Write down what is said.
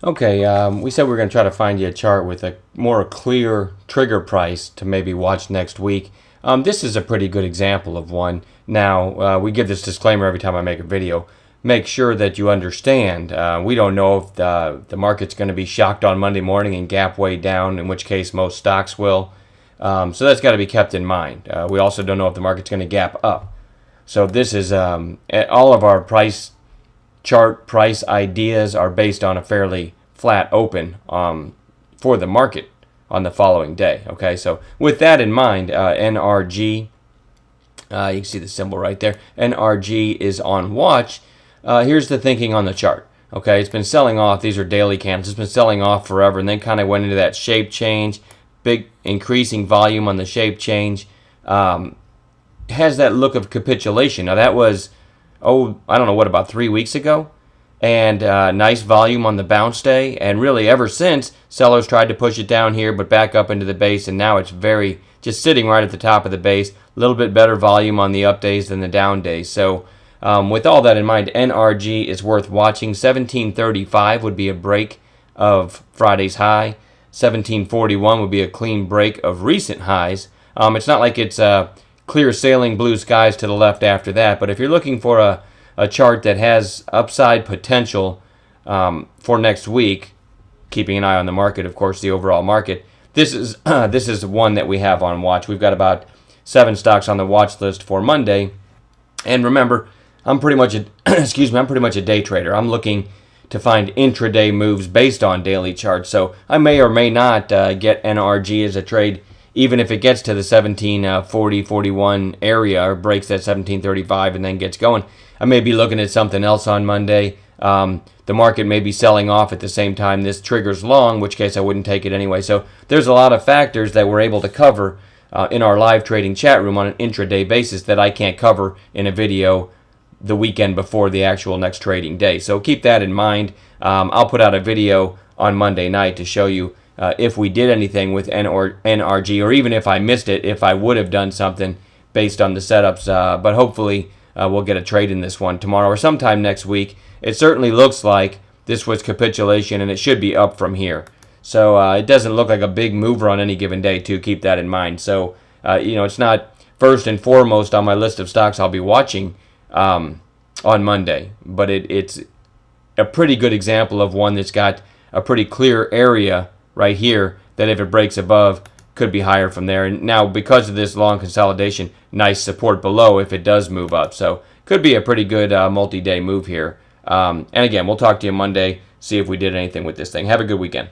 Okay, we said we were going to try to find you a chart with a more clear trigger price to maybe watch next week. This is a pretty good example of one. Now, we give this disclaimer every time I make a video. Make sure that you understand. We don't know if the market's going to be shocked on Monday morning and gap way down, in which case most stocks will. So that's got to be kept in mind. We also don't know if the market's going to gap up. So this is all of our price chart price ideas are based on a fairly flat open for the market on the following day. Okay, so with that in mind, NRG, you can see the symbol right there. NRG is on watch. Here's the thinking on the chart. Okay, it's been selling off. These are daily candles. It's been selling off forever, and then kind of went into that shape change. Big increasing volume on the shape change. Has that look of capitulation. Now that was, I don't know what, about 3 weeks ago, and nice volume on the bounce day, and really ever since sellers tried to push it down here but back up into the base, and now it's very just sitting right at the top of the base. A little bit better volume on the up days than the down days. So with all that in mind, NRG is worth watching. 1735 would be a break of Friday's high. 1741 would be a clean break of recent highs. It's not like it's clear sailing, blue skies to the left after that, but if you're looking for a chart that has upside potential for next week, keeping an eye on the market, of course, the overall market, this is one that we have on watch. We've got about 7 stocks on the watch list for Monday, and remember, I'm pretty much a I'm pretty much a day trader. I'm looking to find intraday moves based on daily charts, so I may or may not get NRG as a trade, even if it gets to the 1740-41 area or breaks that 1735 and then gets going. I may be looking at something else on Monday. The market may be selling off at the same time this triggers long, in which case I wouldn't take it anyway. So there's a lot of factors that we're able to cover in our live trading chat room on an intraday basis that I can't cover in a video the weekend before the actual next trading day. So keep that in mind. I'll put out a video on Monday night to show you if we did anything with NRG, or even if I missed it, if I would have done something based on the setups. But hopefully we'll get a trade in this one tomorrow or sometime next week. It certainly looks like this was capitulation, and it should be up from here. So it doesn't look like a big mover on any given day, too. Keep that in mind. So, it's not first and foremost on my list of stocks I'll be watching on Monday. But it's a pretty good example of one that's got a pretty clear area right here that if it breaks above could be higher from there. And now because of this long consolidation, nice support below if it does move up. So could be a pretty good multi-day move here. And again, we'll talk to you Monday, see if we did anything with this thing. Have a good weekend.